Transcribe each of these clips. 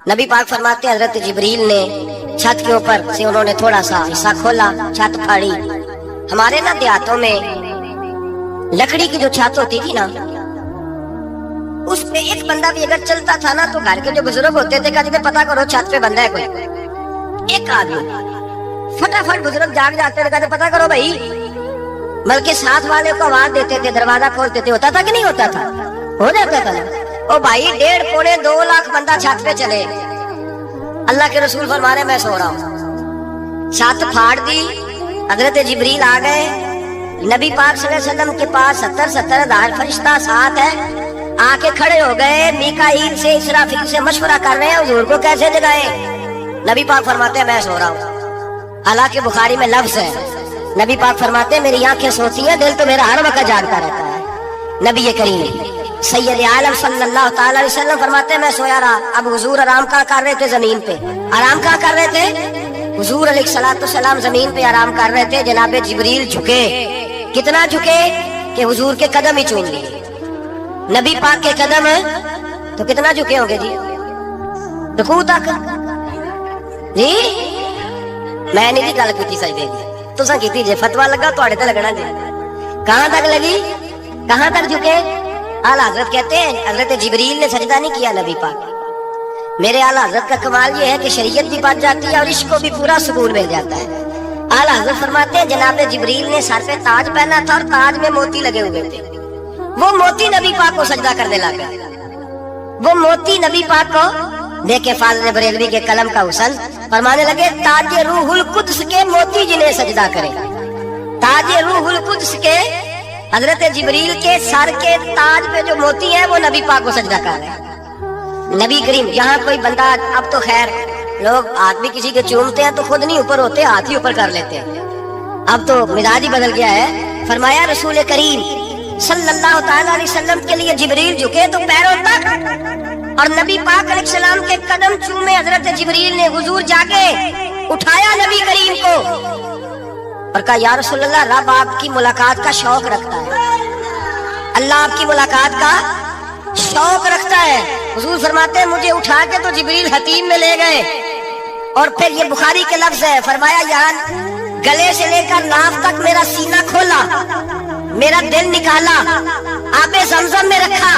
नबी पाक फरमाते हैं हजरत जिब्रील ने छत के ऊपर से उन्होंने थोड़ा सा हिस्सा खोला, छत फाड़ी। हमारे ना देहातों में लकड़ी की जो छत होती थी ना, उस पे एक बंदा भी अगर चलता था ना तो घर के जो बुजुर्ग होते थे कहते थे पता करो छत पे बंदा है कोई। एक आदमी फटाफट बुजुर्ग जाग जाते थे, कहते पता करो भाई, बल्कि साथ वाले को आवाज देते थे, दरवाजा खोलते थे। होता था कि नहीं होता था? हो जाता था ना। ओ भाई 1.5 पौने 2 लाख बंदा छत पे चले, अल्लाह के रसूल फरमा रहे मैं सो रहा हूँ। छत फाड़ दी, हजरत जिब्रील आ गए। नबी पाक सल्लल्लाहु अलैहि वसल्लम के पास 70 हज़ार फरिश्ता साथ है, आके खड़े हो गए। मीकाईल से इसराफील से मशवरा कर रहे हैं हुजूर को कैसे जगाए। नबी पाक फरमाते हैं मैं सो रहा हूँ। हालांकि बुखारी में लफ्ज है, नबी पाक फरमाते हैं मेरी आंखें सोती हैं, दिल तो मेरा हर वक्त जागता रहता है। नबी करीम सैयद आलम सल्लल्लाहु अलैहि वसल्लम फरमाते हैं मैं सोया रहा। अब हुजूर आराम कहाँ कर रहे थे? जमीन पे। आराम कहाँ कर रहे थे? हुजूर अलैहिस्सलाम जमीन पे आराम कर रहे थे। जनाबे जिब्रील झुके, कितना झुके कि हुजूर के कदम ही चूम लिए। नबी पाक के कदम तो कितना झुके होंगे जी, रुकू तक जी। मैं नहीं गल की सजदे दी, तुसा कीती जे, फतवा लगा तुहाडे ते लगना जी। कहां तक लगी, कहां तक झुके? आला हजरत कहते हैं हजरत जिब्रील ने सजदा नहीं किया नबी पाक। मेरे आला हजरत का कमाल ये है कि शरीयत भी बच जाती है और इश्क को भी पूरा सुकून मिल जाता है। आला हजरत फरमाते हैं जनाबे जिब्रील ने सर पे ताज पहना था और ताज में मोती लगे हुए थे। वो मोती नबी पाक को सजदा करने लगा। वो मोती नबी पाक को देखे फाज़िल बरेलवी के कलम का हुसन फरमाने लगे ताज रूहुल कुद्स के मोती जिन्हें सजदा करे। ताज रूहुल कुद्स के हजरत जिब्रील के सर के ताज पे जो मोती है वो नबी पाक को सजदा कर रहे हैं। नबी करीम यहाँ कोई बंदा, अब तो खैर लोग हाथ भी किसी के चूमते हैं तो खुद नहीं ऊपर होते, हाथ ही ऊपर कर लेते हैं। अब तो मिजाज ही बदल गया है। फरमाया रसूल करीम सल्लल्लाहु अलैहि वसल्लम के लिए जिब्रील झुके तो पैरों तक और नबी पाक अलैहिस्सलाम के कदम चूमे। हजरत जिब्रील ने हुजूर जाके उठाया नबी करीम को और कहा या रसूल अल्लाह, रब आपकी मुलाकात का शौक रखता है, अल्लाह आपकी मुलाकात का शौक रखता है। हुजूर फरमाते हैं मुझे उठा के तो जिब्रील हतीम में ले गए और फिर ये बुखारी के लफ्ज है, फरमाया यहाँ गले से लेकर नाभ तक मेरा सीना खोला, मेरा दिल निकाला, आबे जमजम में रखा।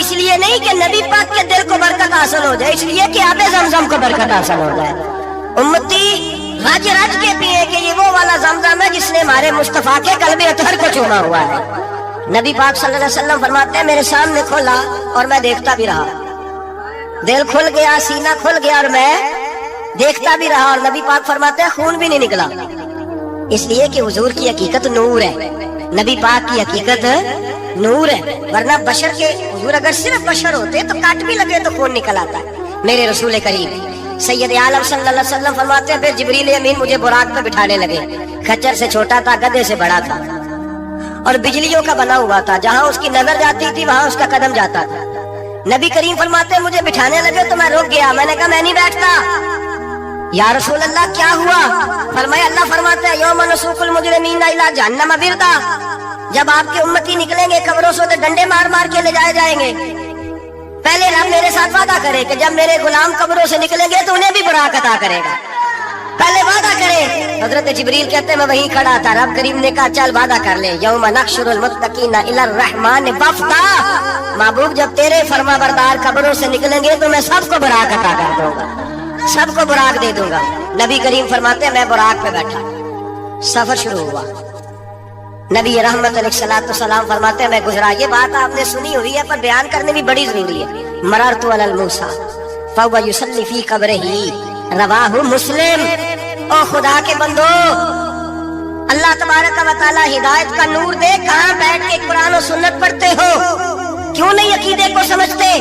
इसलिए नहीं कि नबी पाक के दिल को बरकत हासिल हो जाए, इसलिए कि आबे जमजम को बरकत हासिल हो जाए। उम्मती रज रज के पिए कि ये वो वाला जमजम है जिसने हमारे मुस्तफा के कल्बे अतहर को चूमा हुआ है। नबी पाक सल्लल्लाहु अलैहि वसल्लम फरमाते हैं मेरे सामने खोला और मैं देखता भी रहा। दिल खुल गया, सीना खुल गया और मैं देखता भी रहा। और नबी पाक फरमाते हैं खून भी नहीं निकला, इसलिए कि हुजूर की हकीकत नूर है, नबी पाक की हकीकत नूर है। वरना बशर के हुजूर अगर सिर्फ बशर होते तो काट भी लगे तो खून निकल आता है। मेरे रसूल करीम सैयद आलम सल्लल्लाहु अलैहि वसल्लम फरमाते हैं फिर जिब्रील अमीन मुझे बुराक पे बिठाने लगे। खच्चर से छोटा था, गधे से बड़ा था और बिजलियों का बना हुआ था। जहां उसकी नजर जाती थी वहां उसका कदम जाता था। नबी करीम फरमाते हैं मुझे बिठाने लगे तो मैं रुक गया। मैंने कहा मैं नहीं बैठता। या रसूल अल्लाह क्या हुआ? फरमाया अल्लाह फरमाते हैं यौम नसूकुल मुजरिमीना इला जहन्नम विरदा, जब आपके उम्मती निकलेंगे कब्रों से तो डंडे मार मार के ले जाए जाएंगे। पहले रब मेरे साथ वादा करे कि जब मेरे गुलाम कब्रों से निकलेंगे तो उन्हें भी बुराक अता करेगा। पहले वादा करे। हजरत जिब्रील कहते मैं वहीं खड़ा था, रब करीम ने कहा चल वादा कर ले। यौम नहशुरुल मुत्तकीना इलर रहमान वफ्दा, महबूब जब तेरे फरमा बरदार कब्रों से निकलेंगे तो मैं सबको बुराक अता कर दूंगा, सबको बुराक दे दूंगा। नबी करीम फरमाते मैं बुराक पे बैठा, सफर शुरू हुआ। नबी रहमत अलैहिस्सलाम फरमाते हैं मैं गुजरा। ये बात आपने सुनी हुई है पर बयान करने भी बड़ी जरूरी है। मररतु अलल मूसा फहुवा युसल्ली फी कब्रिही, रवाहु मुस्लिम। ओ खुदा के बंदो, अल्लाह तबारक व तआला हिदायत का नूर दे। कहां बैठ के कुरान और सुन्नत पढ़ते हो? क्यों नहीं अकीदे को समझते?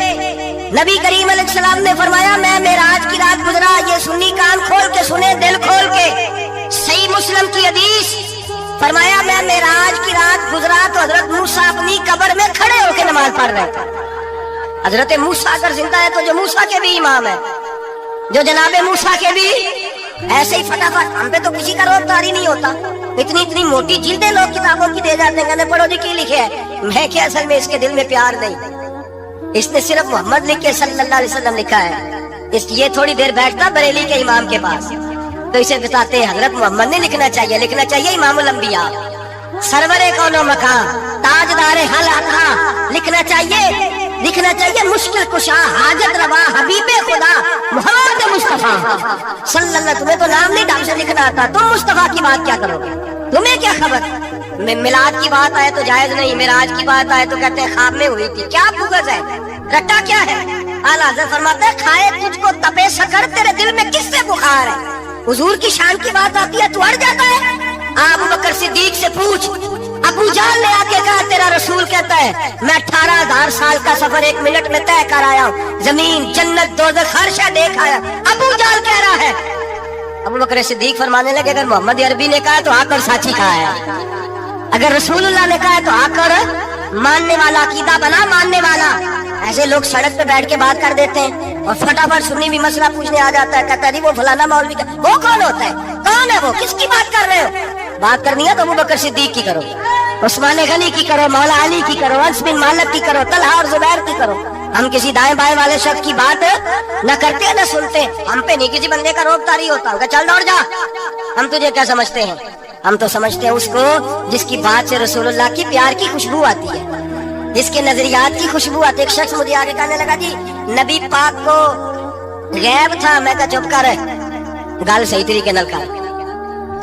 नबी करीम अलैहिस्सलाम ने फरमाया मैं मेराज की रात गुजरा। ये सुन्नी कान खोल के सुने, दिल खोल के। सही मुस्लिम की हदीस फरमाया मैं मेराज की रात गुजरा तो हजरत मूसा अपनी कब्र में खड़े होकर नमाज पढ़ रहे थे। हजरत मूसा अगर जिंदा है तो जो मूसा के भी इमाम है, जो जनाबे मूसा के भी ऐसे ही फटाफट। हम पे तो किसी का रोब तारी नहीं होता। इतनी इतनी मोटी जिल्दें लोग किताबों की दे जाते हैं, पढ़ो जी की लिखे है। मैं क्या असल में इसके दिल में प्यार नहीं, इसने सिर्फ मोहम्मद लिख के सल्लल्लाहु अलैहि वसल्लम लिखा है। इस ये थोड़ी देर बैठता बरेली के इमाम के पास, तो इसे बताते हैं हजरत मोहम्मद ने लिखना चाहिए इमामुल अंबिया, सरवरे कौनो मकाम, ताजदारे हल अता, लिखना चाहिए मुश्किल कुशा, हाजत रवा, हबीबे खुदा मोहम्मद मुस्तफा सल्लल्लाहु। तुम्हें तो नाम नहीं ढंग से लिखना आता, तुम मुस्तफा की बात क्या करोगे, तुम्हें क्या खबर। मिलाद की बात आए तो जायज नहीं, मिराज की बात आए तो कहते हैं ख्वाब में हुई थी। क्या बुगज है, रट्टा क्या है। आला हज़रत फरमाते हैं खाए तुझको तपे सकर, तेरे दिल में किससे बुखार है। हुजूर की शान की बात आती है तो अड़ जाता है। अबू बकर सिद्दीक से पूछ, अबू जाल ने आके कहा तेरा रसूल कहता है मैं 18,000 साल का सफर 1 मिनट में तय कर आया हूँ, जमीन जन्नत दोज़ख हर शय देख आया। अबू जाल कह रहा है। अबू बकर सिद्दीक फरमाने लगे अगर मोहम्मद अरबी ने कहा तो आकर साची कहा है, अगर रसूलुल्लाह ने कहा तो आकर मानने वाला, अकीदा बना मानने वाला। ऐसे लोग सड़क पे बैठ के बात कर देते हैं और फटाफट सुन्नी भी मसला पूछने आ जाता है, कहता है वो फलाना मौलवी का, वो कौन होता है, कौन है वो, किसकी बात कर रहे हो। बात करनी है तो अबू बकर सिद्दीक की करो, उस्मान गनी की करो, मौला अली की करो, अंस बिन मालिक की करो, तलहा और जुबैर की करो। हम किसी दाएं बाएं वाले शख्स की बात न करते न सुनते, हम पे नहीं किसी बंदे का रोब तारी होता होगा, चल दौड़ जा। हम तुझे क्या समझते हैं, हम तो समझते हैं उसको जिसकी बात से रसूलुल्लाह की प्यार की खुशबू आती है, जिसके नजरियात की खुशबू आती है। एक शख्स मुझे आगे कहने लगा जी नबी पाक को गैब था। मैं कहा चुप कर, गल सही तरीके नल कर,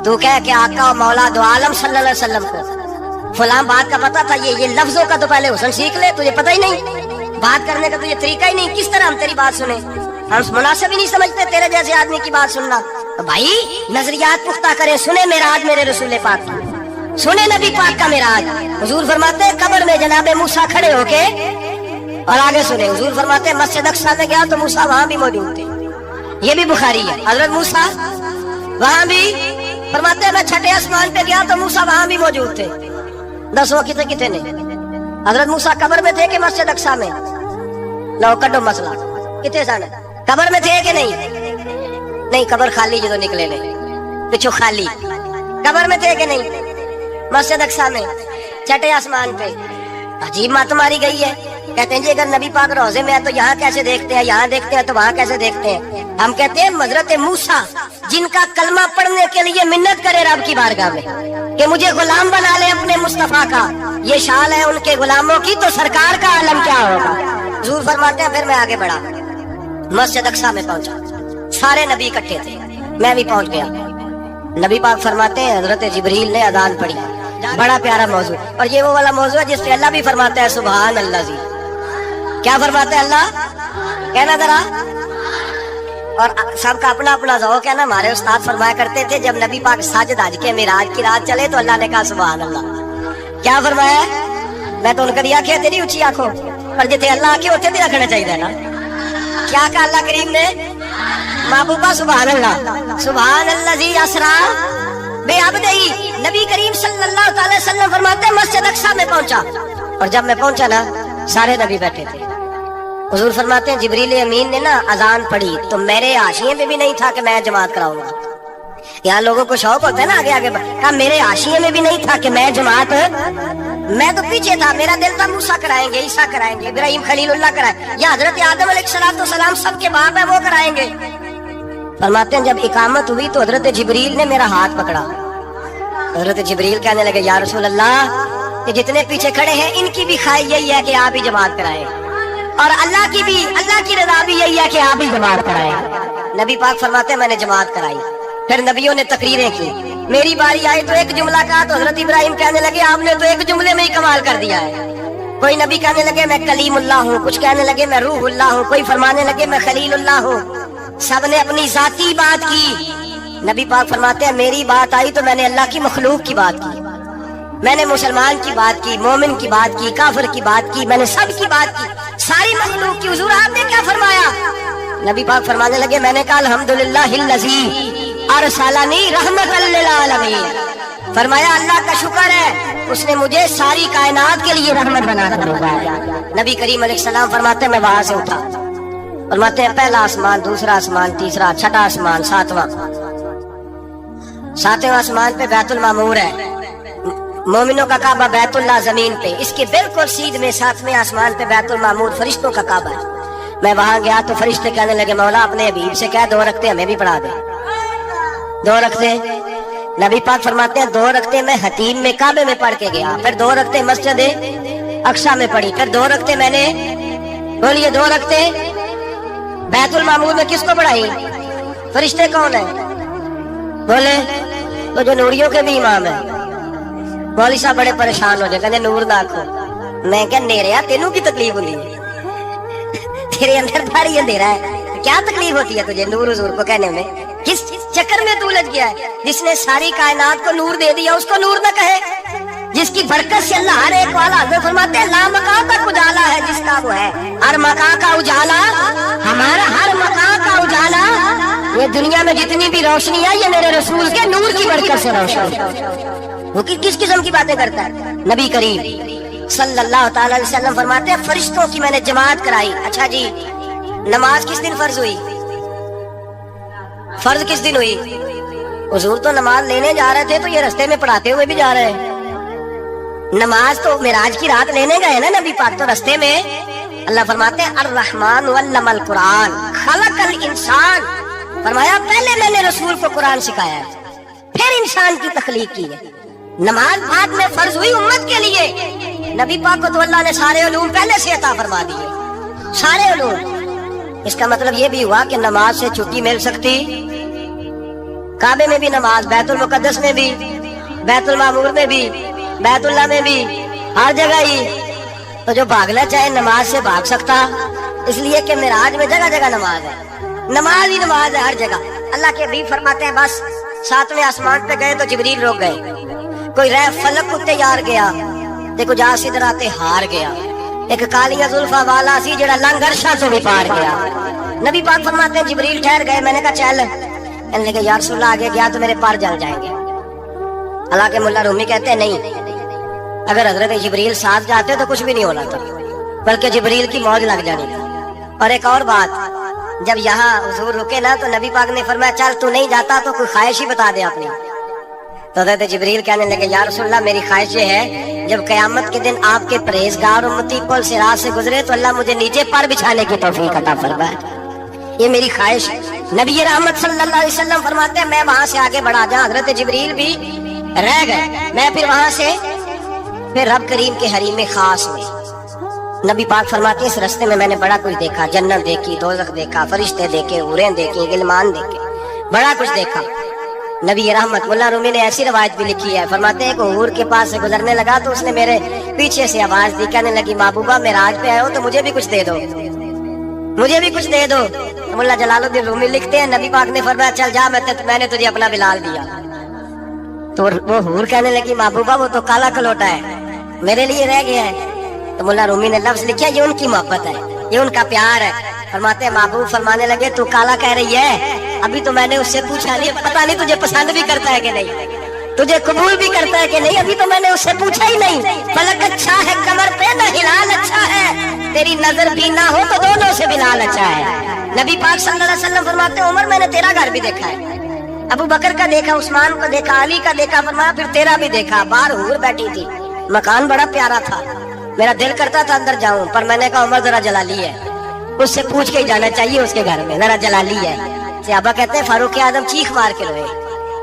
तू कह के आका और मौला दो आलम सल्लल्लाहु अलैहि वसल्लम को फलां बात का पता था, ये लफ्जों का तो पहले हुस्न सीख ले, तुझे पता ही नहीं, बात करने का तुझे तरीका ही नहीं, किस तरह हम तेरी बात सुने, हम मुनासिब ही नहीं समझते तेरे जैसे आदमी की बात सुनना। तो भाई नजरियात पुख्ता करे, सुने मेराज मेरे रसूल पाक की, सुने नबी पाक का मेराज। हुजूर फरमाते हैं कब्र में जनाबे मूसा खड़े होके, और आगे सुने हुजूर फरमाते हैं मस्जिद अक्सा में गया तो मूसा वहां भी मौजूद थे, ये भी बुखारी है। हजरत मूसा वहां भी फरमाते हैं मैं छठे आसमान पे गया तो मूसा वहां भी मौजूद थे। 10 कितने कितने ने हजरत मूसा कब्र में थे कि मस्जिद अक्सा में, लो कड्डो मसला कितने सन, कब्र में थे कि नहीं, कब्र खाली जो निकले ने पिछो खाली, कब्र में थे कि नहीं, मस्जिद अक्सा में छठे आसमान पे। अजीब मत मारी गई है। कहते हैं जी अगर नबी पाक रोजे में है तो यहाँ कैसे देखते हैं, यहाँ देखते हैं तो वहाँ कैसे देखते हैं। हम कहते हैं हजरत मूसा जिनका कलमा पढ़ने के लिए मिन्नत करे रब की बारगाह में कि मुझे गुलाम बना ले अपने मुस्तफा का, ये शाल है उनके गुलामों की, तो सरकार का आलम क्या होगा। हुजूर फरमाते हैं फिर मैं आगे बढ़ा, मस्जिद अक्सा में पहुंचा, सारे नबी इकट्ठे थे, मैं भी पहुंच गया। नबी पाक फरमाते हैं हजरत जिब्रील ने अजान पढ़ी, बड़ा प्यारा मौजू, और ये वो वाला मौजू है जिस पे अल्लाह भी फरमाता है सुभान अल्लाह जी। क्या फरमाते हैं अल्लाह, कहना जरा, और सबका अपना अपना ज़ौक़ है ना। हमारे उस्ताद फरमाया करते थे जब नबी पाक साजिद आज के मिराज की रात चले तो अल्लाह ने कहा सुभान अल्लाह। क्या फरमाया, मैं तो उनका दिया आंखें तेरी ऊंची आंखों, पर जिथे अल्लाह आके उथे भी रखना चाहिए ना। क्या कहा अल्लाह करीम ने, महबूबा सुभान अल्लाह, सुभान अल्लाह जी असरा बेअब्दिही। नबी करीम सल्लल्लाहु अलैहि वसल्लम फरमाते हैं मस्जिद अक्सा में पहुंचा, और जब मैं पहुंचा ना सारे नबी बैठे थे। हुजूर फरमाते हैं जिब्रील अमीन ने ना अजान पढ़ी तो मेरे आशिये में भी नहीं था कि मैं जमात कराऊंगा। यहाँ लोगों को शौक होता है ना आगे आगे, कहा मेरे आशिये में भी नहीं था कि मैं जमात, मैं तो पीछे था, मेरा दिल था मूसा कराएंगे, ईसा कराएंगे, इब्राहिम खलीलुल्लाह कराए, या हजरत आदम अलैहिस्सलाम सबके बाप है वो कराएंगे। फरमाते हैं जब इकामत हुई तो हजरत जिब्रील ने मेरा हाथ पकड़ा। हजरत जिब्रील कहने लगे या रसूल अल्लाह, कि जितने पीछे खड़े हैं इनकी भी ख्वाहिश यही है कि आप ही जमात कराएं, और अल्लाह की भी, अल्लाह की रज़ा भी यही है कि आप ही जमात कराएं। नबी पाक फरमाते हैं मैंने जमात कराई, फिर नबियों ने तकरीरें की, मेरी बारी आई तो एक जुमला कहा तो हजरत इब्राहिम कहने लगे आपने तो एक जुमले में ही कमाल कर दिया है। कोई नबी कहने लगे मैं कलीमुल्लाह हूँ, कुछ कहने लगे मैं रूहुल्लाह हूँ, कोई फरमाने लगे मैं खलीलुल्लाह हूँ। सबने अपनी जाती बात की। नबी पाक फरमाते हैं मेरी बात आई तो मैंने अल्लाह की मखलूक की बात की, मैंने मुसलमान की बात की, मोमिन की बात की, काफिर की बात की, मैंने सब की बात की, सारी मखलूक की। हुजूर आपने क्या फरमाया? नबी पाक फरमाने लगे मैंने कहा अल्हम्दुलिल्लाहिल्लज़ी अरसलनी रहमतल लिल आलमीन। फरमाया अल्लाह का शुक्र है उसने मुझे सारी कायनात के लिए रहमत बना कर भेजा। नबी करीम अलैहिस्सलाम फरमाते हैं मैं वहां से उठा, फरमाते हैं पहला आसमान, दूसरा आसमान, तीसरा, छठा आसमान, सातवां आसमान पे बैतुल मामूर है, मोमिनों का काबा बैतुल्लाह जमीन पे, इसके बिल्कुल सीध में सातवें आसमान पे बैतुल मामूर फरिश्तों का काबा है। میں وہاں گیا تو فرشتے کہنے لگے مولا اپنے حبیب سے کہہ 2 رکعتیں ہمیں بھی پڑھا دے. 2 رکعتیں. نبی پاک فرماتے ہیں 2 رکعتیں میں حتیم میں کعبے میں پڑھ کے گیا, پھر 2 رکعتیں مسجد اقصی میں پڑھی, پھر 2 رکعتیں میں نے بولیے 2 رکعتیں بیت المعمور میں کس کو پڑھائی؟ فرشتے کون ہیں؟ بولے تو جو نوریوں کے بھی امام ہیں. مولوی صاحب بڑے پریشان ہو جائے, کہتے نور نہ آکھو. میں کہ نیریا تینوں کی تکلیف ہوتی ہے, تیرے اندر داڑھی اندھیرا ہے, کیا تکلیف ہوتی ہے تجھے نور حضور کو کہنے میں؟ کس چکر میں تو لگ گیا ہے؟ جس نے ساری کائنات کو نور دے دیا اس کو نور نہ کہے, جس کی برکت سے اللہ ہر ایک والا. حضرت فرماتے ہیں لا مکان تک اجالا ہے جس کا وہ ہے, ہر مکان کا اجالا ہمارا, ہر مکان کا اجالا. یہ دنیا میں جتنی بھی روشنی ہے یہ میرے رسول کے نور کی برکت سے روشن ہے. وہ کس قسم کی باتیں کرتا ہے؟ نبی کریم صلی اللہ تعالی علیہ وسلم فرماتے ہیں فرشتوں کی میں نے جماعت کرائی. اچھا جی نماز کس دن فرض ہوئی؟ فرض کس دن ہوئی؟ حضور تو نماز لینے جا رہے تھے تو یہ رستے میں پڑھاتے ہوئے بھی جا رہے ہیں. نماز تو معراج کی رات لینے گئے نا نبی پاک, تو رستے میں اللہ فرماتے ہیں الرحمن علم القرآن خلق الانسان. فرمایا پہلے میں نے رسول کو قرآن سکھایا ہے, پھر انسان کی تخلیق کی ہے. نماز بعد میں فرض ہوئی امت کے لیے. نبی پاک کو تو اللہ نے سارے علوم پہلے سے عطا فرما دیے, سارے علوم. اس کا مطلب یہ بھی ہوا کہ نماز سے چھٹی مل سکتی, کعبے میں بھی نماز, بیت المقدس میں بھی, بیت المعمور میں بھی, بیت اللہ میں بھی, ہر جگہ ہی. تو جو بھاگنا چاہے نماز سے بھاگ سکتا, اس لیے کہ معراج میں جگہ جگہ نماز ہے, نماز ہی نماز ہے ہر جگہ. اللہ کے حبیب فرماتے ہیں بس 7ویں آسمان پہ گئے تو جبریل روک گئے, کوئی رہ فلک کو تیار گیا, دیکھو جا سدراتے ہار گیا, ایک کالیاں زلفا والا سی جڑا لنگ عرشاں تو بھی پار گیا. نبی پاک فرماتے ہیں جبریل ٹھہر گئے, میں نے کہا چل, کہنے لگے یا رسول اللہ آگے گیا تو میرے پار جل جائیں گے. اللہ کے ملا رومی کہتے ہیں نہیں, اگر حضرت جبریل ساتھ جاتے تو کچھ بھی نہیں ہونا تھا, بلکہ جبریل کی موج لگ جانی تھی. اور ایک اور بات, جب یہاں حضور رکے نا تو نبی پاک نے فرمایا چل تو نہیں جاتا تو کوئی خواہش ہی بتا دے اپنی. تو حضرت جبریل کہنے لگے یا رسول اللہ میری خواہش یہ ہے جب قیامت کے دن آپ کے پرہیزگار امتی پل صراط سے گزرے تو اللہ مجھے نیچے پر بچھانے کی توفیق عطا فرمائے, یہ میری خواہش ہے. نبی رحمت صلی اللہ علیہ وسلم فرماتے ہیں میں وہاں سے آگے بڑھا جا, حضرت جبریل بھی رہ گئے, میں پھر وہاں سے پھر رب کریم کے حریم خاص میں. نبی پاک فرماتے ہیں اس رستے میں میں نے بڑا کچھ دیکھا, جنت دیکھی, دوزخ دیکھا, فرشتے دیکھے, حوریں دیکھی, غلمان دیکھے, بڑا کچھ دیکھا. نبی رحمت ملا رومی نے ایسی روایت بھی لکھی ہے, فرماتے ہیں کہ حور کے پاس سے گزرنے لگا تو اس نے میرے پیچھے سے آواز دی, کہنے لگی محبوبہ معراج پہ آئے ہو تو مجھے بھی کچھ دے دو, مجھے بھی کچھ دے دو. ملا جلال الدین رومی لکھتے ہیں نبی پاک نے فرمایا چل جا میں نے تجھے اپنا بلال دیا. تو وہ حور کہنے لگی محبوبہ وہ تو کالا کلوٹا ہے, میرے لیے رہ گیا ہے. تو ملا رومی نے لفظ لکھا یہ ان کی محبت ہے, یہ ان کا پیار ہے. فرماتے ہیں محبوب فرمانے لگے تو کالا کہہ رہی ہے, ابھی تو میں نے اس سے پوچھا نہیں, پتہ نہیں تجھے پسند بھی کرتا ہے کہ نہیں, تجھے قبول بھی کرتا ہے کہ نہیں, ابھی تو میں نے اس سے پوچھا ہی نہیں. فلک اچھا ہے کمر پہ نہ ہلال اچھا ہے, تیری نظر بھی نہ ہو تو دونوں سے بلال اچھا ہے. نبی پاک صلی اللہ علیہ وسلم فرماتے ہیں عمر میں نے تیرا گھر بھی دیکھا ہے, ابو بکر کا دیکھا, عثمان کو دیکھا, علی کا دیکھا, فرمایا پھر تیرا بھی دیکھا. باہر حور بیٹھی تھی, مکان بڑا پیارا تھا, میرا دل کرتا تھا اندر جاؤں, پر میں نے کہا عمر ذرا جلالی ہے, اس سے پوچھ کے جانا چاہیے اس کے گھر میں, ذرا جلالی ہے. صحابہ کہتے ہیں فاروق اعظم چیخ مار کے روئے,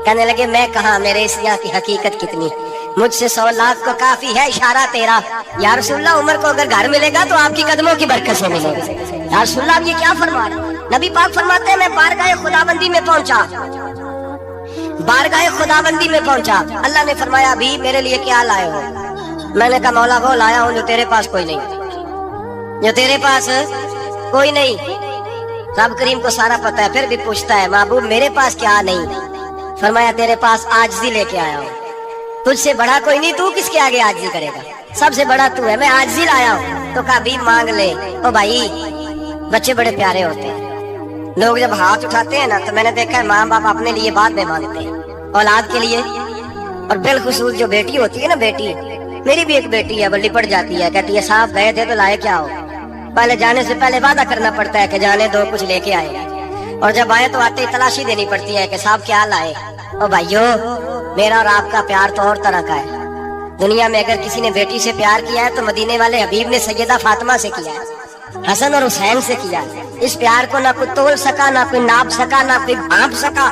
کہنے لگے میں کہاں, میرے اس یہاں کی حقیقت کتنی, مجھ سے 100 لاکھ کو کافی ہے اشارہ تیرا. یا رسول اللہ عمر کو اگر گھر ملے گا تو آپ کی قدموں کی برکت سے ملے گا. یا رسول اللہ آپ یہ کیا فرما رہے؟ نبی پاک فرماتے ہیں میں بارگاہ خداوندی میں پہنچا, بارگاہ خداوندی میں پہنچا, اللہ نے فرمایا ابھی میرے لیے کیا لائے ہو؟ میں نے کہا مولا وہ لایا ہوں جو تیرے پاس کوئی نہیں, جو تیرے پاس کوئی نہیں. رب کریم کو سارا پتا ہے, پھر بھی پوچھتا ہے محبوب میرے پاس کیا نہیں؟ فرمایا تیرے پاس عاجزی لے کے آیا ہوں, تجھ سے بڑا کوئی نہیں, تو کس کے آگے عاجزی کرے گا, سب سے بڑا تو ہے, میں عاجزی لایا ہوں. تو کہا بھی مانگ لے. او بھائی بچے بڑے پیارے ہوتے ہیں, لوگ جب ہاتھ اٹھاتے ہیں نا تو میں نے دیکھا ہے ماں باپ اپنے لیے بعد میں مانگتے ہیں, اولاد کے لیے. اور بالخصوص جو بیٹی ہوتی ہے نا, بیٹی, میری بھی ایک بیٹی ہے, وہ لپٹ جاتی ہے, کہتی ہے صاحب گئے تھے تو لائے کیا ہو؟ پہلے جانے سے پہلے وعدہ کرنا پڑتا ہے کہ جانے دو کچھ لے کے آئے, اور جب آئے تو آتے تلاشی دینی پڑتی ہے کہ صاحب کیا لائے. او بھائیو میرا اور آپ کا پیار تو اور طرح کا ہے. دنیا میں اگر کسی نے بیٹی سے پیار کیا ہے تو مدینے والے حبیب نے سیدہ فاطمہ سے کیا ہے. हसन और हुसैन से किया। इस प्यार को ना कोई तोल सका, ना कोई नाप सका, ना कोई भांप सका।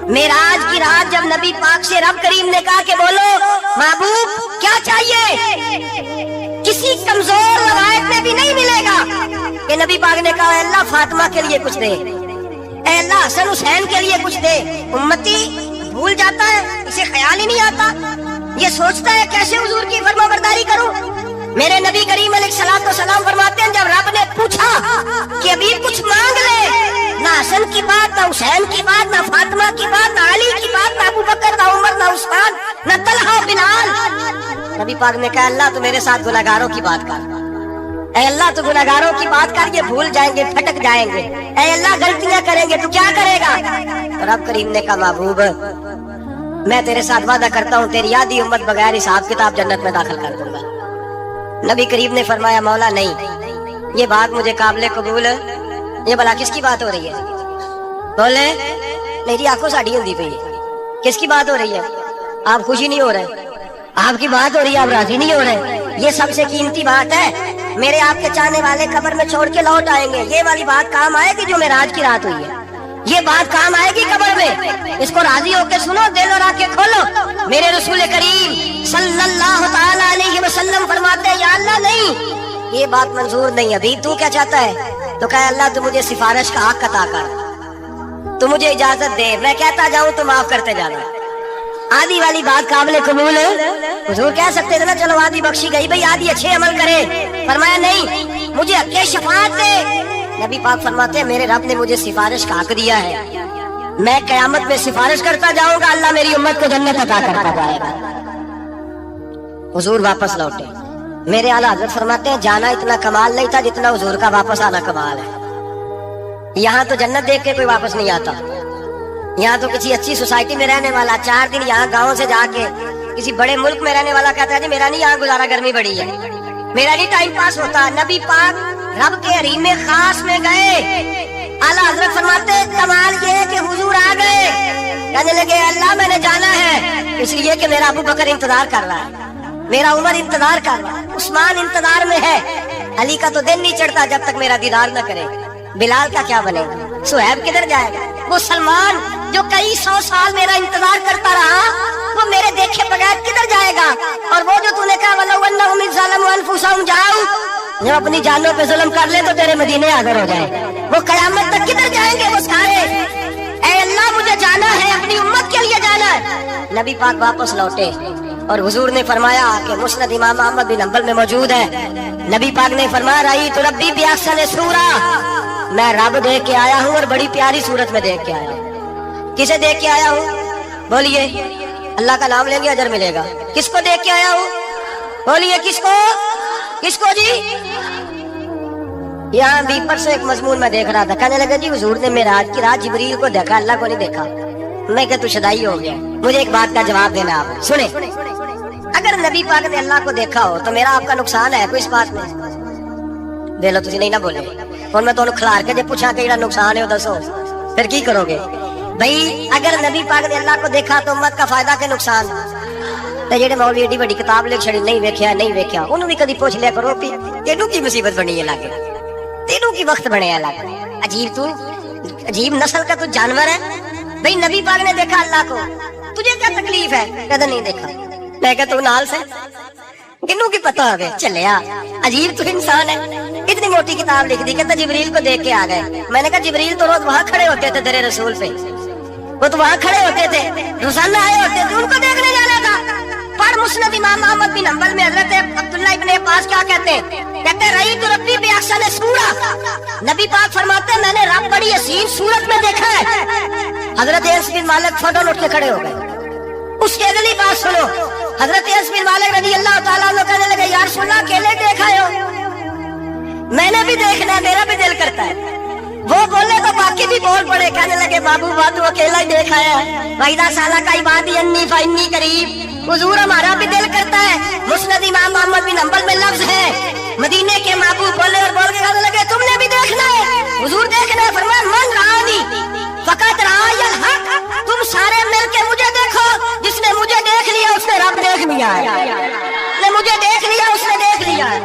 मेराज की रात जब नबी पाक से रब करीम ने कहा कि बोलो महबूब क्या चाहिए, किसी कमजोर रवायत में भी नहीं मिलेगा कि नबी पाक ने कहा अल्लाह फातिमा के लिए कुछ दे, अल्लाह हसन हुसैन के लिए कुछ दे। उम्मती भूल जाता है, इसे ख्याल ही नहीं आता, ये सोचता है कैसे हुजूर की फरमाबरदारी करूं। मेरे नबी करीम अलैहिस्सलाम फरमाते हैं जब रब ने पूछा कि अभी कुछ मांग ले, ना हसन की बात, ना हुसैन की बात, ना फातिमा की बात, ना अली की बात, ना अबू बकर, ना उमर, ना उस्मान, ना तलहा बिलाल। नबी पाक ने कहा अल्लाह तो मेरे साथ गुनाहगारों की बात कर, ऐ अल्लाह तो गुनाहगारों की बात कर, ये भूल जाएंगे, फटक जाएंगे, ऐ अल्लाह गलतियां करेंगे तो क्या करेगा। और रब करीम ने कहा महबूब मैं तेरे साथ वादा करता हूँ तेरी आधी उम्मत बगैर हिसाब किताब जन्नत में दाखिल कर दूंगा। नबी करीम ने फरमाया मौला नहीं, ये बात मुझे काबिल कबूल, ये भला किसकी बात हो रही है? बोले मेरी आंखों साड़ी होती पई है, किसकी बात हो रही है? आप खुशी नहीं हो रहे, आपकी बात हो रही है, आप राजी नहीं हो रहे। ये सबसे कीमती बात है, मेरे आपके चाहने वाले कब्र में छोड़ के लौट आएंगे, ये वाली बात काम आएगी जो मेराज की रात हुई है, ये बात काम आएगी कब्र में। इसको राजी होकर सुनो, दिल और आंखें खोलो। मेरे रसूल करीम सल्लल्लाहु ताला अलैहि वसल्लम फरमाते हैं या अल्लाह नहीं, ये बात मंजूर नहीं। अभी तू क्या चाहता है? तो कहे अल्लाह तू मुझे सिफारिश का हक अता कर, तू मुझे इजाजत दे, मैं कहता जाऊं तो माफ करते जाना। आधी वाली बात काबिल कबूल है। हुजूर कह सकते थे ना चलो आधी बख्शी गई भाई, आधी अच्छे अमल करे। फरमाया नहीं, मुझे हक़ शफाअत दे। नबी पाक फरमाते हैं मेरे रब ने मुझे सिफारिश का हक दिया है, मैं कयामत में सिफारिश करता जाऊंगा, अल्लाह मेरी उम्मत को जन्नत अता करता जाएगा। हुजूर वापस लौटे। मेरे आला हज़रत फरमाते हैं जाना इतना कमाल नहीं था जितना हुजूर का वापस आना कमाल है। यहाँ तो जन्नत देख के कोई वापस नहीं आता, यहाँ तो किसी अच्छी सोसाइटी में रहने वाला 4 दिन यहाँ गाँव से जाके किसी बड़े मुल्क में रहने वाला कहता है जी मेरा नहीं यहाँ गुजारा, गर्मी बड़ी है, मेरा नहीं टाइम पास होता। नबी पाक रब के हरीम में खास में गए, आला हज़रत फरमाते कमाल ये है कि हुजूर आ गए, कहने लगे अल्लाह मैंने जाना है इसलिए कि मेरा अबू बकर इंतजार कर रहा है, मेरा उमर इंतजार कर रहा है, उस्मान इंतजार में है, अली का तो दिन नहीं चढ़ता जब तक मेरा दीदार न करे। बिलाल का क्या बनेगा? सुहैब किधर जाएगा? वो सलमान जो कई 100 साल मेरा इंतजार करता रहा वो मेरे देखे बगैर किधर जाएगा? और वो जो तूने कहा जाओ जब अपनी जानों पे जुल्म कर ले तो तेरे मदीने आगर हो जाए, वो कयामत तक किधर जाएंगे वो सारे? ऐ अल्लाह मुझे जाना है, अपनी उम्मत के लिए जाना है। नबी पाक वापस लौटे और हुजूर ने फरमाया कि मुस्नद इमाम अहमद बिन हंबल में मौजूद है। नबी पाक ने फरमाया रही तो रब्बी बिअहसन सूरा, मैं रब देख के आया हूँ और बड़ी प्यारी सूरत में देख के आया हूँ। किसे देख के आया हूँ? बोलिए। अल्लाह का नाम लेंगे अजर मिलेगा। किसको देख के आया हूँ? बोलिए किसको? किसको जी? यहाँ बीपर से एक मजमून में देख रहा था, कहने लगा जी हुजूर ने मेराज की रात जिब्रील को देखा, अल्लाह को नहीं देखा। मैं क्या तू शदाई हो गया? मुझे एक बात का जवाब देना आप सुने। अगर नबी पाक ने अल्लाह को देखा हो तो मेरा आपका नुकसान है कोई इस बात में? दे लो तुसी नहीं ना बोले और मैं तो खिलार के जो पूछा कि नुकसान है दसो फिर की करोगे भाई? अगर नबी पाक ने अल्लाह को देखा तो उम्मत का फायदा के नुकसान? तो जेडे मौलवी एडी बड़ी किताब लिख छड़ी नहीं वेख्या नहीं वेख्या उन्होंने भी कभी पूछ लिया करो कि तेनू की मुसीबत बनी है लागे, तेनू की वक्त बने लागे। अजीब तू अजीब नस्ल का तू जानवर है भाई। नबी पाक ने देखा अल्लाह को, तुझे क्या तकलीफ है? कहता नहीं देखा। मैं कहता तू नाल से किन्नू की पता है चलिया। अजीब तू इंसान है, इतनी मोटी किताब लिख दी, कहता जिब्रील को देख के आ गए। मैंने कहा जिब्रील तो रोज वहां खड़े होते थे तेरे रसूल पे, वो तो वहां खड़े होते थे, रोजाना आए होते थे, उनको देखने जाना था। पर मुस्नद इमाम अहमद बिन हंबल में हजरत अब्दुल्लाह इब्ने अब्बास क्या कहते हैं? कहते हैं रही तो रब्बी बिअहसन सूरा, नबी पाक फरमाते हैं मैंने रब बड़ी हसीन सूरत में देखा है। हजरत अनस बिन मालिक फौरन उठ के खड़े हो गए। उसकी अगली बात सुनो, हजरत अनस बिन मालिक रज़ी अल्लाह ताला अन्हु कहने लगे या रसूल अल्लाह अकेले देखा हो? मैंने भी देखना है, मेरा भी दिल करता है। वो बोले तो बाकी भी बोल पड़े, कहने लगे बाबू बातू अकेला ही देखा है, वाइदा साला का इबादी अन्नी फाइन्नी करीब, हुजूर हमारा भी दिल करता है। मुस्नद इमाम अहमद बिन हंबल में लफ्ज है मदीने के महबूब बोले और बोल के कहने लगे तुमने भी देखना है? हुजूर देखना है। फरमाया मन रानी फकत रायल हक, तुम सारे मिलके मुझे देखो, जिसने मुझे देख लिया उसने रब देख लिया है, जिसने मुझे देख लिया उसने देख लिया है।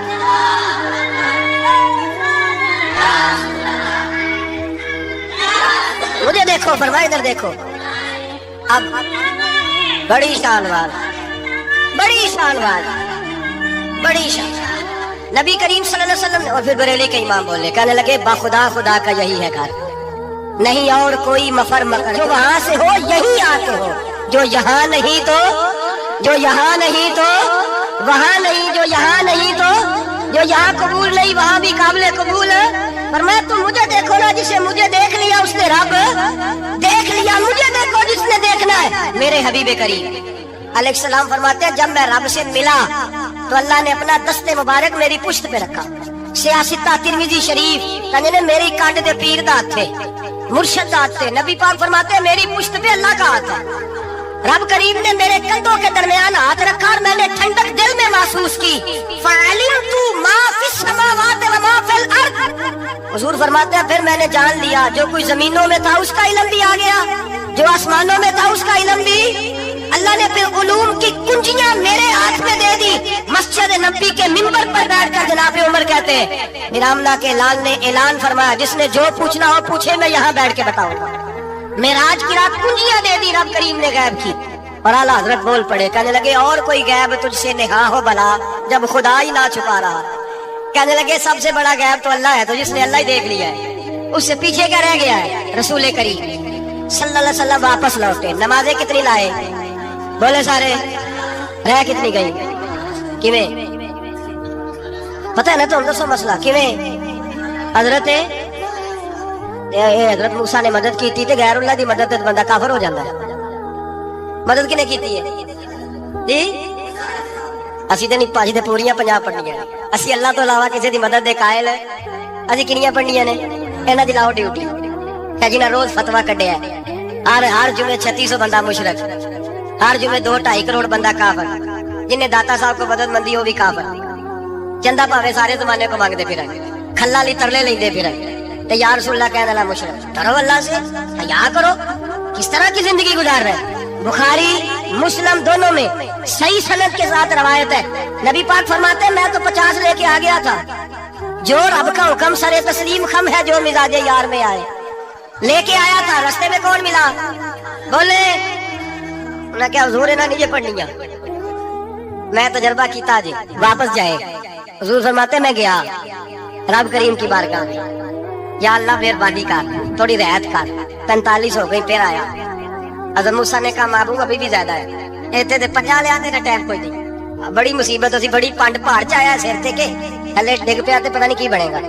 मुझे देखो, फरमाया इधर देखो। अब बड़ी शान वाला, बड़ी शान वाला, बड़ी शान। नबी करीम सल्लल्लाहु अलैहि वसल्लम। और फिर बरेली के इमाम बोले, कहने लगे बाखुदा खुदा का यही है घर, नहीं और कोई मफर मकर। जो वहां से हो यही आके हो, जो यहाँ नहीं तो, जो यहाँ नहीं तो वहां नहीं, जो यहाँ नहीं तो, जो यहाँ कबूल नहीं वहां भी काबिल कबूल है। पर मैं तुम मुझे देखो ना, जिसे मुझे देख लिया उसने रब देख लिया। मुझे देखो जिसने देखना है मेरे हबीब करीम अलैहिस्सलाम। फरमाते हैं जब मैं रब से मिला तो अल्लाह ने अपना दस्ते मुबारक मेरी पुश्त पे रखा। सियासिता तिरमिजी शरीफ कहने ने मेरी कांड दे पीर दा हाथ थे, मुर्शद दा हाथ थे। नबी पाक फरमाते हैं मेरी पुश्त पे अल्लाह का हाथ है। रब करीम ने मेरे कंधों के दरमियान हाथ रखा और मैंने ठंडक दिल में महसूस की। फ़अलिमतु मा फिस समावाति व मा फिल अर्द। हुजूर फरमाते हैं फिर मैंने जान लिया जो कोई जमीनों में था उसका इल्म भी आ गया, जो आसमानों में था उसका इल्म भी। अल्लाह ने फिर उलूम की कुंजियां मेरे हाथ में दे दी। मस्जिद नबी के मिंबर पर बैठकर जनाब उमर कहते हैं मिरामना के लाल ने ऐलान फरमाया जिसने जो पूछना हो पूछे, मैं यहाँ बैठ के बताऊंगा। मेराज की रात कुंजियां दे दी रब करीम ने गैब की। और आला हजरत बोल पड़े, कहने लगे और कोई गैब तुझसे निहा हो भला जब खुदा ही ना छुपा रहा। कहने लगे सबसे बड़ा गैब तो अल्लाह है, तो जिसने अल्लाह ही देख लिया है उससे पीछे क्या रह गया है। रसूल करीम सल्लल्लाहु अलैहि वसल्लम वापस लौटे। नमाजें कितनी लाए बोले सारे, रह कितनी गई किवें पता है ना, तो दसो मसला किवें। हजरत मूसा ने मदद की थी, गैरुल्लाह दी मदद बंदा काफर हो जाता है। मदद किने की है जी? ਅਸੀਂ ਤੇ ਨਹੀਂ ਭਾਜੀ ਦੇ ਪੂਰੀਆਂ 50 ਪੜ੍ਹਨੀਆਂ। ਅਸੀਂ ਅੱਲਾਹ ਤੋਂ ਇਲਾਵਾ ਕਿਸੇ ਦੀ ਮਦਦ ਦੇ ਕਾਇਲ ਅਸੀਂ ਕਿੰਨੀਆਂ ਪੜ੍ਹਨੀਆਂ ਨੇ? ਇਹਨਾਂ ਦੀ ਲਾਓ ਡਿਊਟੀ ਹੈ ਜੀ ਨਾ। ਰੋਜ਼ ਫਤਵਾ ਕੱਢਿਆ ਹਰ ਜੁਮੇ 3600 ਬੰਦਾ ਮੁਸ਼ਰਕ, हर जुमे 2-2.5 करोड़ बंदा काफर, जिन्हें दाता साहब को मदद मंदी हो भी काफर। चंदा भावे सारे जमाने को मांगते फिर, खल्ला ली तरले लेंदे फिर, ते या रसूलल्लाह कहने वाला मुशरिक। डरो अल्लाह से, हया करो। किस तरह की जिंदगी गुजार रहे? बुखारी मुस्लिम दोनों में सही सनद के साथ रवायत है। नबी पाक फरमाते हैं मैं तो 50 लेके आ गया था। जो रब का हुक्म सरे तस्लीम खम है, जो मिजाज यार में आए लेके आया था। रास्ते में कौन मिला? बोले उन्हें क्या हुजूर इन्हें नहीं पढ़निया, मैं तजर्बा किया जी वापस जाए। हुजूर फरमाते मैं गया रब करीम की बारगाह में, या अल्लाह मेहरबानी कर थोड़ी रहत कर। 45 हो गई फिर आया। हज़रत मूसा ने कहा महबूब अभी भी ज्यादा है, इतने ते 50 ले आने का टाइम कोई नहीं। बड़ी मुसीबत होती, बड़ी पंड पहाड़ च आया सिर ते के थले डिग पिया ते पता नहीं की बनेगा।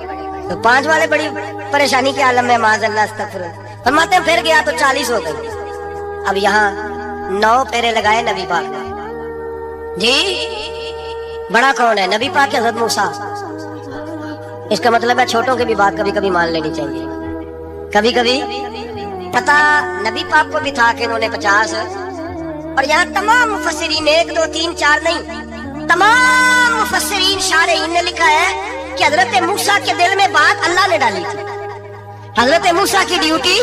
तो 5 वाले बड़ी परेशानी के आलम में माज़अल्लाह अस्तगफिर। फरमाते फिर गया तो 40 हो गई। अब यहाँ 9 फेरे लगाए नबी पाक ने जी। बड़ा कौन है? नबी पाक के हज़रत मूसा। इसका मतलब है छोटों की भी बात कभी कभी मान लेनी चाहिए। कभी कभी पता नबी पाक को भी था कि इन्होंने 50, और यहाँ तमाम मुफस्सिरीन 1 2 3 4 नहीं, तमाम मुफस्सिरीन शारहीन ने लिखा है कि हजरत मूसा के दिल में बात अल्लाह ने डाली थी। हजरत मूसा की ड्यूटी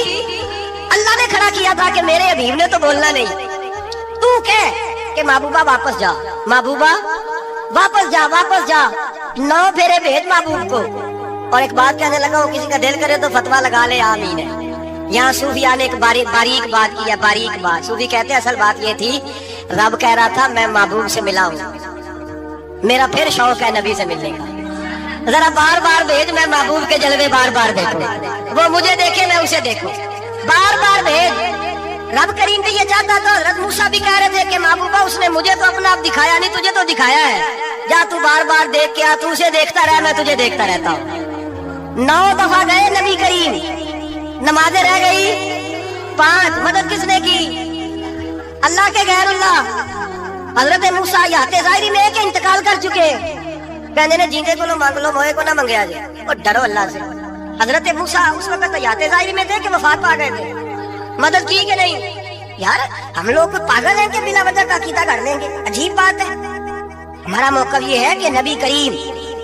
अल्लाह ने खड़ा किया था कि मेरे हबीब ने तो बोलना नहीं, तू कह कि महबूबा वापस जा, महबूबा वापस जा, वापस जा। 9 फेरे भेज महबूब को। और एक बात कहने लगा, वो किसी का दिल करे तो फतवा लगा ले आमीन है। यहाँ सूफिया ने एक बारीक बात की है, बारीक बात। सूफी कहते हैं असल बात ये थी रब कह रहा था मैं महबूब से मिला हूँ, मेरा फिर शौक है नबी से मिलने का, जरा बार बार भेज, मैं महबूब के जलवे बार बार देखूं, वो मुझे देखे मैं उसे देखूं, बार बार भेज। रब करीम भी ये चाहता था। हज़रत मूसा भी कह रहे थे कि महबूबा उसने मुझे तो अपना आप दिखाया नहीं, तुझे तो दिखाया है, जा तू बार बार देख के आ, तू उसे देखता रह, मैं तुझे देखता रहता हूँ। 9 दफा गए नबी करीम, नमाजें रह गई 5। मदद किसने की? अल्लाह के गैरुल्लाह। हजरत मूसा याते ज़ाहिरी में एक इंतकाल कर चुके, कहने ने जीते को मांग लो, मोए को ना मंगया जाए, और डरो अल्लाह से। हजरत मूसा उस वक्त याते ज़ाहिरी में थे कि वफात पा गए थे। मदद की कि नहीं? यार हम लोग पागल हैं कि बिना वजह का अकीदा कर देंगे? अजीब बात है। हमारा मौक़िफ़ ये है कि नबी करीम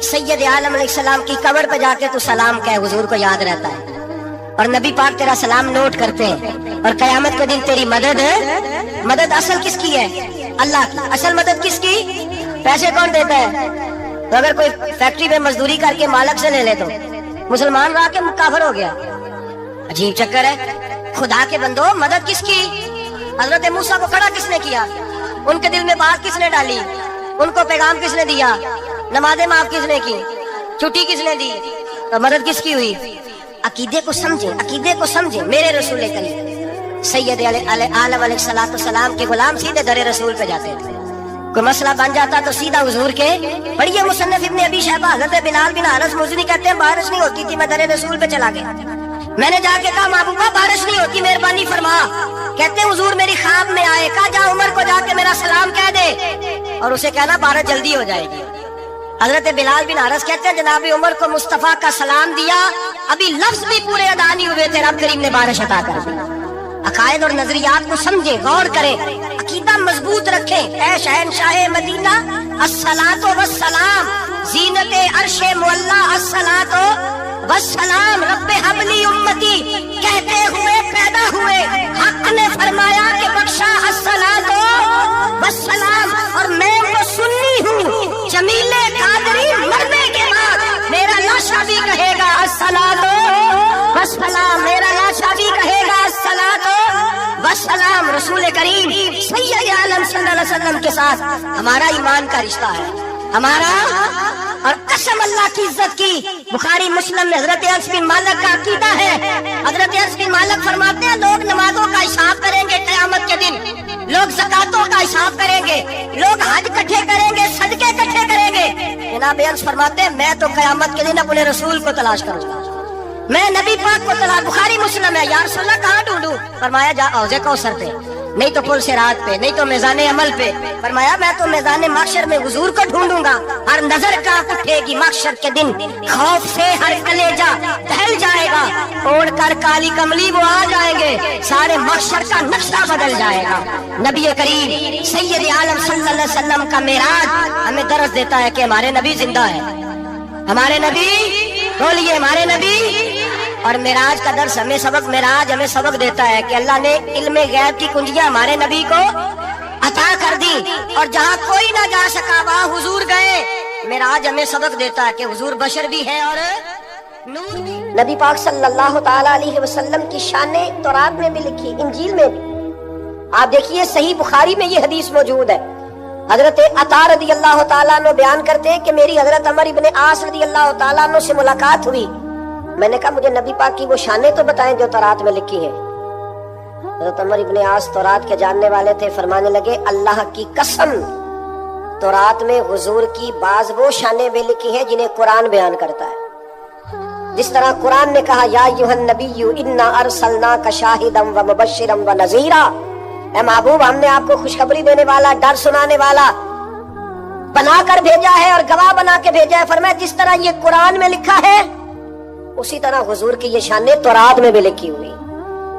सैयद आलम अलैहिस्सलाम की कब्र पे जाके तो सलाम कहे, हुजूर को याद रहता है, और नबी पाक तेरा सलाम नोट करते हैं। और कयामत के दिन तेरी मदद असल किसकी है? अल्लाह की। असल मदद किसकी? पैसे कौन देता है? तो अगर कोई फैक्ट्री में मजदूरी करके मालिक से ले ले तो मुसलमान रहा के काफिर हो गया। अजीब चक्कर है। खुदा के बंदो, मदद किसकी? हजरत मूसा को खड़ा किसने किया? उनके दिल में बात किसने डाली? उनको पैगाम किसने दिया? नमाज़ें माफ किसने की? छुट्टी किसने दी? तो मदद किसकी हुई? अकीदे को समझे, अकीदे को समझे। मेरे रसूल करीम सैयद आलम अलैहिस्सलाम के गुलाम सीधे दरे रसूल पे जाते थे। कोई मसला बन जाता तो सीधा हुजूर के पढ़िए। मुसन्नफ इब्ने अबी शैबा हज़रत बिलाल बिन अनस मुज़नी कहते हैं बारिश नहीं होती थी, मैं दरे रसूल पे चला गया। मैंने जाके कहा महबूबा बारिश नहीं होती, मेहरबानी फरमा। कहते हैं हुजूर मेरी ख्वाब में आए, कहा जा उमर को जाके मेरा सलाम कह दे और उसे कहना बारिश जल्दी हो जाएगी। हजरत बिलाल बिन अनस कहते हैं जनाब उमर को मुस्तफा का सलाम दिया, अभी लफ्ज भी पूरे अदा नहीं हुए थे, रब करीम ने बारिश अता कर दी। अकायद और नजरियात को समझे, गौर करें, अकीदा मजबूत रखें। ऐ शहनशाह मदीना अस्सलातो वस्सलाम, जीनते अर्शे मुअल्ला अस्सलातो वस्सलाम, रब्बे हबली उम्मती कहते हुए पैदा हुए हक ने फरमाया कि बख्शा अस्सलातो वस्सलाम। और मैं तो सुन्नी हूँ, जमीले कादरी मरने के बाद मेरा लाशा भी कहेगा अस्सलातो वस्सलाम, मेरा लाशा भी कहेगा अस्सलातो वस्सलाम। रसूल करीम सैयद आलम सल्लल्लाहु अलैहि वसल्लम के साथ हमारा ईमान का रिश्ता है, हमारा। और कसम अल्लाह की इज्जत की, बुखारी मुस्लिम में हजरत अनस बिन मालिक का अकीदा है। हजरत अनस बिन मालिक फरमाते हैं लोग नमाजों का हिसाब करेंगे क़यामत के दिन, लोग ज़कातों का हिसाब करेंगे, लोग हज इकट्ठे करेंगे, सदके इकट्ठे करेंगे। जनाब अनस फरमाते हैं मैं तो क़यामत के दिन अपने रसूल को तलाश करूंगा, मैं नबी पाक को तलाश। बुखारी मुस्लिम है। या रसूलल्लाह कहाँ ढूंढूं? फरमाया जा औज़े कौसर पे, नहीं तो पुल सिरात पे, नहीं तो मैज़ाने अमल पे। फरमाया मैं तो मैज़ाने महशर में हुजूर को ढूंढूंगा। हर नजर कांप उठेगी महशर के दिन, खौफ से हर कलेजा दहल जाएगा, ओढ़ कर काली कमली वो आ जाएंगे, सारे महशर का नक्शा बदल जाएगा। नबी करीम सैयद आलम सल्लल्लाहु अलैहि वसल्लम का मेराज हमें दर्स देता है कि हमारे नबी जिंदा है, हमारे नबी, बोलिए हमारे नबी। और मेराज का दर्स हमें सबक, मेराज हमें सबक देता है कि अल्लाह ने इल्मे गैब की कुंजियां हमारे नबी को अता कर दी और जहां कोई ना जा सका वहां हुजूर गए। मेराज हमें सबक देता है कि हुजूर बशर भी है और नूर भी। नबी पाक सल्लल्लाहु ताला अलैहि वसल्लम की शाने तौरात में भी लिखी, इंजील में भी। आप देखिए सही बुखारी में ये हदीस मौजूद है। हजरत अता रज़ी अल्लाह ताला अन्हु बयान करते हैं कि मेरी हजरत अमर इब्ने आस रज़ी अल्लाह ताला अन्हु से मुलाकात हुई। मैंने कहा मुझे नबी पाक की वो शानें तो बताएं जो तौरात में लिखी है। हजरत अमर इब्ने आस तौरात के जानने वाले थे, फरमाने लगे अल्लाह की कसम तौरात में हुजूर की बाज वो शानें भी लिखी हैं जिन्हें कुरान बयान करता है। जिस तरह कुरान ने कहा या अय्युहन नबिय्यु इन्ना अरसलनाका शाहिदम व मुबश्शिरम व नज़ीरा, ऐ महबूब हमने आपको खुशखबरी देने वाला, डर सुनाने वाला बनाकर भेजा है और गवाह बना के भेजा है। फरमाया जिस तरह ये कुरान में लिखा है उसी तरह हुजूर की ये शानें तौरात में भी लिखी हुई।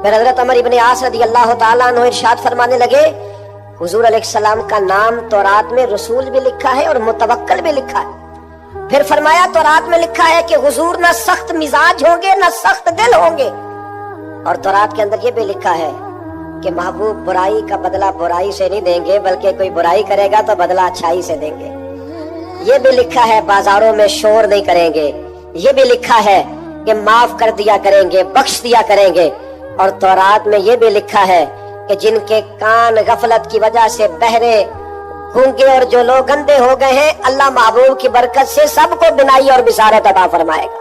फिर हजरत अमर इब्ने आस रज़ी अल्लाह ताला अन्हु इरशाद फरमाने लगे हुजूर अलैहिस्सलाम का नाम तौरात में रसूल भी लिखा है और मुतवक्किल भी लिखा है। फिर फरमाया तौरात में लिखा है कि हुजूर ना सख्त मिजाज होंगे ना सख्त दिल होंगे, और तौरात के अंदर ये भी लिखा है कि महबूब बुराई का बदला बुराई से नहीं देंगे, बल्कि कोई बुराई करेगा तो बदला अच्छाई से देंगे। ये भी लिखा है बाजारों में शोर नहीं करेंगे, ये भी लिखा है कि माफ कर दिया करेंगे, बख्श दिया करेंगे। और तौरात में ये भी लिखा है कि जिनके कान गफलत की वजह से बहरे, गूंगे और जो लोग अंधे हो गए हैं, अल्लाह महबूब की बरकत से सबको बिनाई और बिसारत अता फरमाएगा।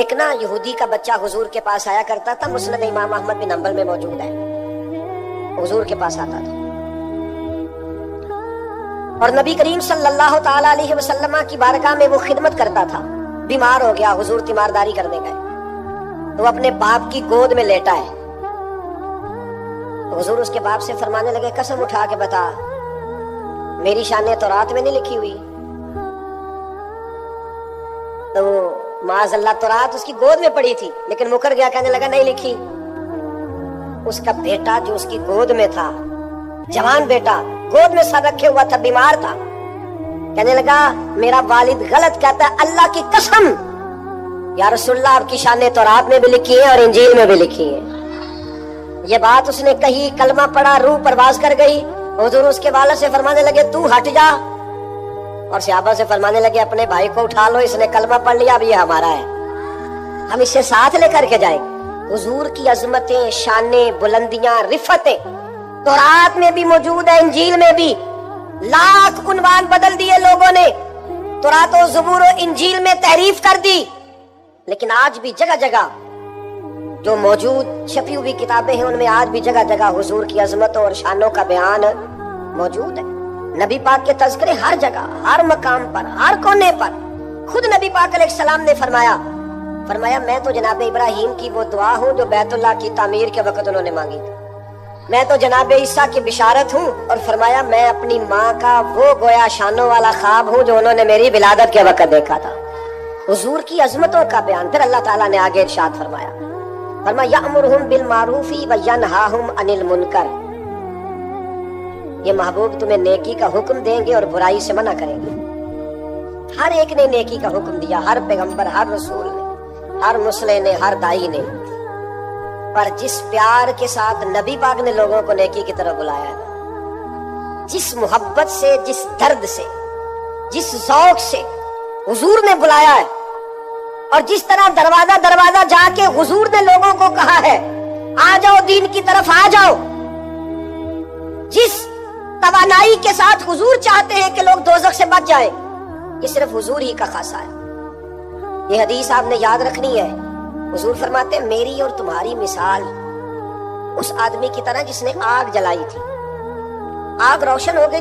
एक ना यहूदी का बच्चा हुजूर के पास आया करता था, मुस्नद इमाम अहमद बिन हंबल में मौजूद है। हुजूर के पास आता था और नबी करीम सल्लल्लाहु ताला अलैहि वसल्लम की बारगाह में वो खिदमत करता था। बीमार हो गया, हुजूर तीमारदारी करने गए तो अपने बाप की गोद में लेटा है। तो हुजूर उसके बाप से फरमाने लगे कसम उठा के बता मेरी शानें तौरात में नहीं लिखी हुई। तो माज़अल्लाह तौरात उसकी गोद में पड़ी थी, लेकिन मुकर गया, कहने लगा नहीं लिखी। उसका बेटा जो उसकी गोद में था, जवान बेटा, गोद में सर रखे हुआ था, बीमार था, कहने लगा मेरा वालिद गलत कहता है, अल्लाह की कसम या रसूलल्लाह आपकी शानें तौरात में भी लिखी है और इंजील में भी लिखी है। ये बात उसने कही, कलमा पढ़ा, रूह परवाज कर गई। हुजूर उसके वालिद से फरमाने लगे तू हट जा, और सहाबा से फरमाने लगे अपने भाई को उठा लो, इसने कलमा पढ़ लिया, अब ये हमारा है, हम इसे साथ लेकर के जाएंगे। हुजूर की अजमतें, शानें, बुलंदियां, रिफतें तौरात में भी मौजूद है, इंजील में भी। लाख उन्वान बदल दिए लोगों ने, तौरात और ज़बूर और इंजील में तहरीफ कर दी, लेकिन आज भी जगह जगह जो मौजूद छपी हुई किताबें हैं उनमें आज भी जगह जगह हुजूर की अजमतों और शानों का बयान मौजूद है। नबी पाक के तज़किरे हर जगह, हर मकाम पर, हर कोने पर। खुद नबी पाक अलैहिस्सलाम ने फरमाया मैं तो जनाब इब्राहीम की वो दुआ हूँ जो बैतुल्लाह की तामीर के वक्त उन्होंने मांगी थी। मैं तो जनाब ईसा की बिशारत हूँ, और फरमाया मैं अपनी माँ का वो गोया शानों वाला ख्वाब हूँ जो उन्होंने मेरी विलादत के वक्त देखा था। हुजूर की अजमतों का बयान। फिर अल्लाह ताला ने आगे इरशाद फरमाया यअमुरुहुम बिल मारूफी व यनहाहुम अनिल मुनकर। ये महबूब तुम्हें नेकी का हुक्म देंगे और बुराई से मना करेंगे। हर एक ने नेकी का हुक्म दिया, हर पैगंबर, हर रसूल ने, हर मुस्लिम ने, हर दाई ने। पर जिस प्यार के साथ नबी पाक ने लोगों को नेकी की तरफ बुलाया है, जिस मोहब्बत से, जिस दर्द से, जिस ज़ौक़ से हुजूर ने बुलाया है, और जिस तरह दरवाजा दरवाजा जाके हुजूर ने लोगों को कहा है आ जाओ दीन की तरफ आ जाओ, जिस तवानाई के साथ हुजूर चाहते हैं कि लोग दोज़ख से बच जाएं, ये सिर्फ हुजूर ही का खासा है। ये हदीस आपने याद रखनी है। हुजूर फरमाते हैं मेरी और तुम्हारी मिसाल उस आदमी की तरह जिसने आग जलाई थी। आग रोशन हो गई।